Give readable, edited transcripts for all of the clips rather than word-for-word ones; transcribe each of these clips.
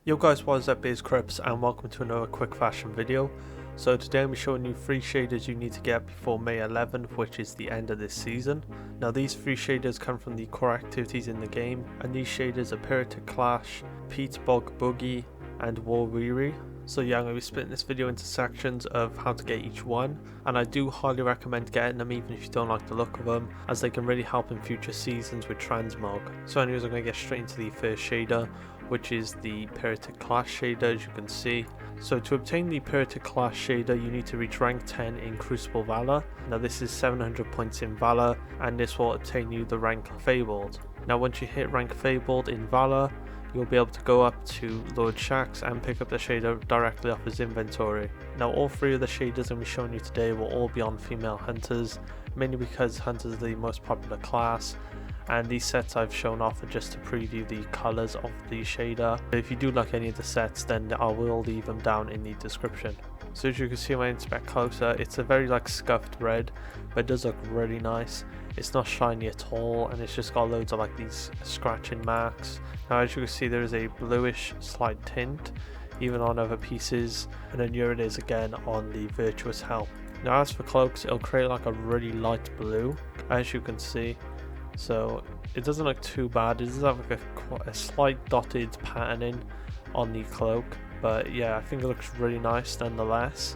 Yo guys, what is up, it's Krypz and welcome to another quick fashion video. So today I'm showing you 3 shaders you need to get before May 11th, which is the end of this season. Now these 3 shaders come from the core activities in the game, and these shaders are Pyretic Clash, Peat Bog Boogie and revelry. So yeah, I'm going to be splitting this video into sections of how to get each one, and I do highly recommend getting them even if you don't like the look of them, as they can really help in future seasons with transmog. So anyways, I'm going to get straight into the first shader, which is the Pyretic Clash shader, as you can see. So to obtain the Pyretic Clash shader, you need to reach rank 10 in Crucible Valor. Now this is 700 points in Valor, and this will obtain you the rank Fabled. Now once you hit rank Fabled in Valor, you'll be able to go up to Lord Shaxx and pick up the shader directly off his inventory. Now all 3 of the shaders I'm showing you today will all be on female hunters, mainly because hunters are the most popular class, and these sets I've shown off are just to preview the colours of the shader. If you do like any of the sets, then I will leave them down in the description. So as you can see when I inspect closer, it's a very scuffed red, but it does look really nice. It's not shiny at all, and it's just got loads of these scratching marks. Now as you can see, there is a bluish slight tint even on other pieces, and then here it is again on the Virtuous Helm. Now as for cloaks, it'll create a really light blue, as you can see. So it doesn't look too bad. It does have a slight dotted patterning on the cloak, but yeah, I think it looks really nice nonetheless.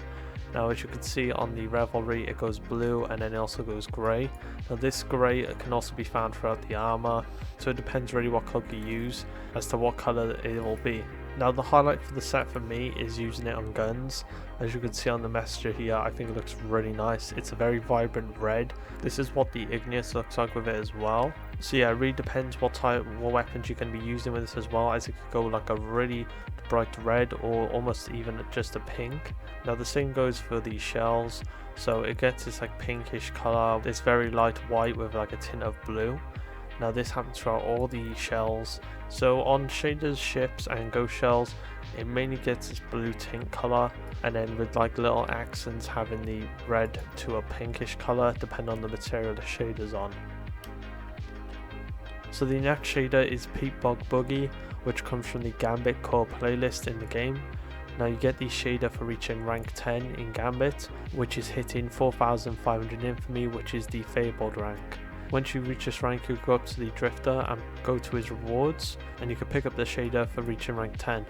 Now as you can see on the revelry, it goes blue and then it also goes grey. Now this grey can also be found throughout the armour, so it depends really what cloak you use as to what colour it will be. Now the highlight for the set for me is using it on guns. As you can see on the messenger here, I think it looks really nice. It's a very vibrant red. This is what the Igneous looks like with it as well. So yeah, it really depends what weapons you can be using with this as well, as it could go a really bright red or almost even just a pink. Now the same goes for the shells, so it gets this pinkish colour. It's very light white with a tint of blue. Now this happens throughout all the shells. So on shaders, ships and ghost shells, it mainly gets this blue tint colour, and then with little accents having the red to a pinkish colour depending on the material the shader's on. So the next shader is Peat Bog Boogie, which comes from the Gambit core playlist in the game. Now you get the shader for reaching rank 10 in Gambit, which is hitting 4500 infamy, which is the Fabled rank. Once you reach this rank, you go up to the Drifter and go to his rewards, and you can pick up the shader for reaching rank 10.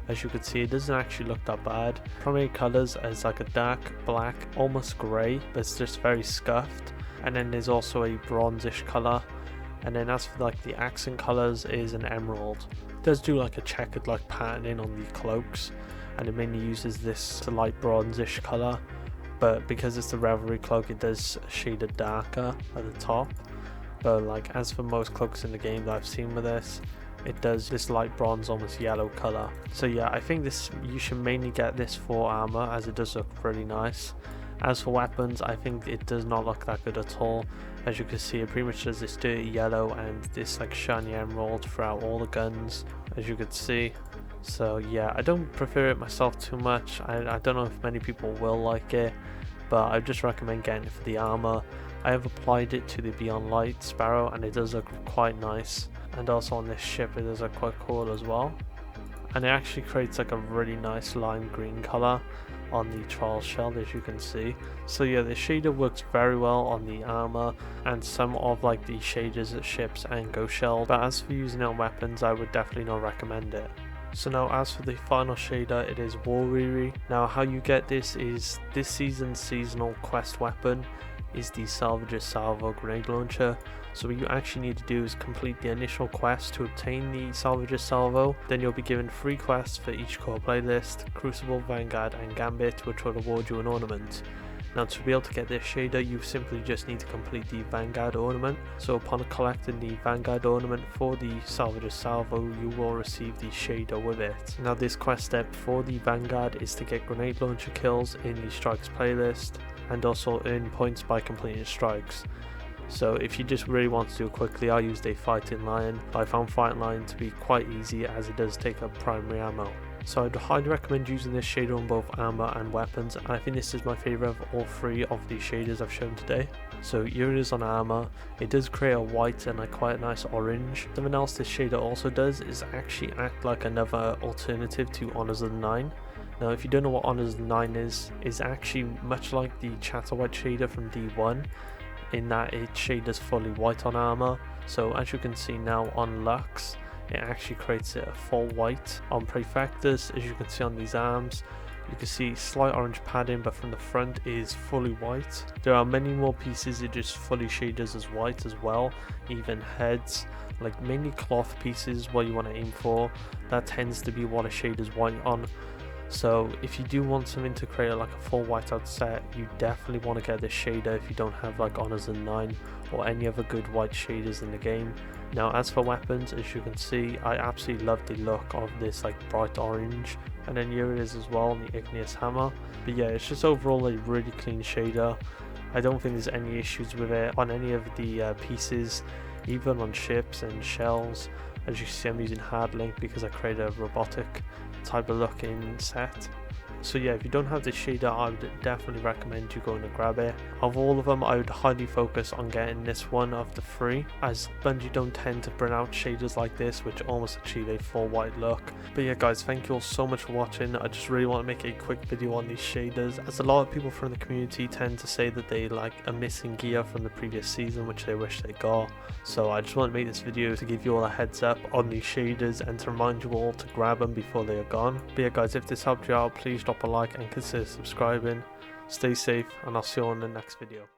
As you can see, it doesn't actually look that bad. Primary colours is a dark black, almost grey, but it's just very scuffed, and then there's also a bronzish colour, and then as for the accent colours is an emerald. It does do a checkered patterning on the cloaks, and it mainly uses this light bronzish colour, but because it's the revelry cloak, it does shade it darker at the top. But as for most cloaks in the game that I've seen with this, it does this light bronze, almost yellow colour. So yeah, I think you should mainly get this for armour, as it does look really nice. As for weapons, I think it does not look that good at all. As you can see, it pretty much does this dirty yellow and this shiny emerald throughout all the guns, as you can see. So yeah, I don't prefer it myself too much. I don't know if many people will like it, but I just recommend getting it for the armour. I have applied it to the Beyond Light Sparrow and it does look quite nice, and also on this ship it does look quite cool as well. And it actually creates a really nice lime green colour on the Trial shell, as you can see. So yeah, the shader works very well on the armour and some of the shaders at ships and ghost shell, but as for using it on weapons, I would definitely not recommend it. So now as for the final shader, it is revelry. Now how you get this is this season's seasonal quest weapon is the Salvage's Salvo grenade launcher. So what you actually need to do is complete the initial quest to obtain the Salvage's Salvo. Then you'll be given 3 quests for each core playlist: Crucible, Vanguard and Gambit, which will award you an ornament. Now to be able to get this shader, you simply just need to complete the Vanguard ornament. So upon collecting the Vanguard ornament for the Salvage's Salvo, you will receive the shader with it. Now this quest step for the Vanguard is to get grenade launcher kills in the strikes playlist, and also earn points by completing strikes. So if you just really want to do it quickly, I used a Fighting Lion, but I found Fighting Lion to be quite easy as it does take up primary ammo. So I'd highly recommend using this shader on both armor and weapons, and I think this is my favourite of all 3 of the shaders I've shown today. So here it is on armor. It does create a white and quite a nice orange. Something else this shader also does is actually act like another alternative to Honors of the Nine. Now if you don't know what Honors of the Nine is actually much like the Chatter White shader from D1, in that it shaders fully white on armor. So as you can see now on Lux, it actually creates it a full white. On Praefectus, as you can see on these arms, you can see slight orange padding, but from the front is fully white. There are many more pieces it just fully shaders as white as well, even heads, like mainly cloth pieces what you want to aim for. That tends to be what a shaders white on. So if you do want something to create like a full whiteout set, you definitely want to get this shader if you don't have like Honors of the Nine or any other good white shaders in the game. Now as for weapons, as you can see, I absolutely love the look of this like bright orange, and then here it is as well on the Igneous Hammer. But yeah, it's just overall a really clean shader. I don't think there's any issues with it on any of the pieces, even on ships and shells. As you can see, I'm using hard link because I created a robotic type of looking set. So yeah, if you don't have this shader, I would definitely recommend you going to grab it. Of all of them, I would highly focus on getting this one of the three, as Bungie don't tend to bring out shaders like this which almost achieve a full white look. But yeah guys, thank you all so much for watching. I just really want to make a quick video on these shaders, as a lot of people from the community tend to say that they like are missing gear from the previous season which they wish they got. So I just want to make this video to give you all a heads up on these shaders and to remind you all to grab them before they are gone. But yeah guys, if this helped you out, please drop a like and consider subscribing. Stay safe, and I'll see you on the next video.